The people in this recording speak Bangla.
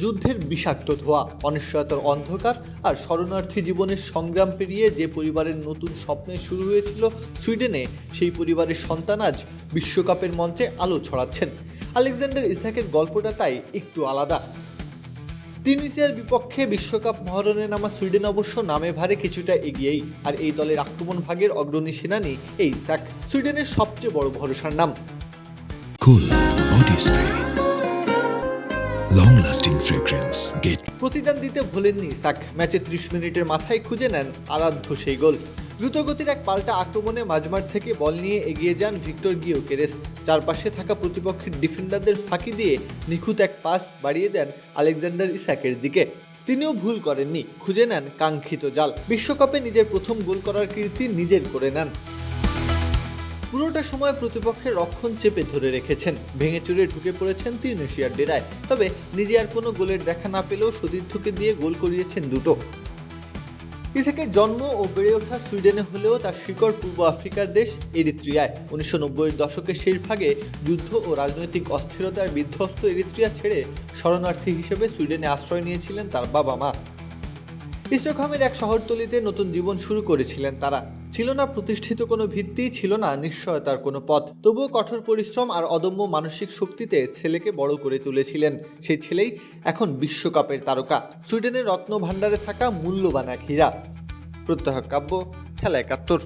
যুদ্ধের বিষাক্ত ধোঁয়া, অনিশ্চয়তার অন্ধকার আর শরণার্থী জীবনের সংগ্রাম পেরিয়ে যে পরিবারের নতুন স্বপ্নের শুরু হয়েছিল সুইডেনে, সেই পরিবারের সন্তান আজ বিশ্বকাপের মঞ্চে আলো ছড়াচ্ছেন। আলেকজান্ডার ইসাকের গল্পটা তাই একটু আলাদা। তিউনিসিয়ার বিপক্ষে বিশ্বকাপ মহারণে নামা সুইডেন অবশ্য নামে ভারে কিছুটা এগিয়েই, আর এই দলের আক্রমণ ভাগের অগ্রণী সেনানি এই ইসাক, সুইডেনের সবচেয়ে বড় ভরসার নাম। Cool body spray, long-lasting fragrance. Get প্রতিদান দিতে ভোলেননি ইসাক, ম্যাচে 30 মিনিটের মাথায় খুঁজে নেন আরাধ্য সেই গোল। দ্রুতগতির এক পাল্টা আক্রমণে মাঝমাঠ থেকে বল নিয়ে এগিয়ে যান ভিক্টর গিওকেরেস। চারপাশে থাকা প্রতিপক্ষের ডিফেন্ডারদের ফাঁকি দিয়ে নিখুঁত এক পাস বাড়িয়ে দেন আলেকজান্ডার ইসাকের দিকে। তিনিও ভুল করেননি, খুঁজে নেন কাঙ্ক্ষিত জাল। বিশ্বকাপে নিজের প্রথম গোল করার কীর্তি নিজের করে নেন। পুরোটা সময় প্রতিপক্ষের রক্ষণ চেপে ধরে রেখেছেন, ভেঙে চুরে ঢুকে পড়েছেন তিউনিসিয়ার ডেরায়। তবে নিজে আর কোনো গোলের দেখা না পেলেও সতীর্থকে দিয়ে গোল করিয়েছেন দুটো। ইসাকের জন্ম ও বেড়ে ওঠা সুইডেনে হলেও তার শিকড় পূর্ব আফ্রিকার দেশ এরিত্রিয়ায়। 1990-এর দশকের শেষ ভাগে যুদ্ধ ও রাজনৈতিক অস্থিরতার বিধ্বস্ত এরিত্রিয়া ছেড়ে শরণার্থী হিসেবে সুইডেনে আশ্রয় নিয়েছিলেন তার বাবা মা। স্টকহোমের এক শহরতলিতে নতুন জীবন শুরু করেছিলেন তারা। ছিল না প্রতিষ্ঠিত কোনো ভিত্তি, ছিল না নিশ্চয়তার কোনো পথ। তবুও কঠোর পরিশ্রম আর অদম্য মানসিক শক্তিতে ছেলেকে বড় করে তুলেছিলেন। সেই ছেলেই এখন বিশ্বকাপের তারকা, সুইডেনের রত্ন ভাণ্ডারে থাকা মূল্যবান এক হীরা। প্রত্যহ কাব্য, খেলা ৭১।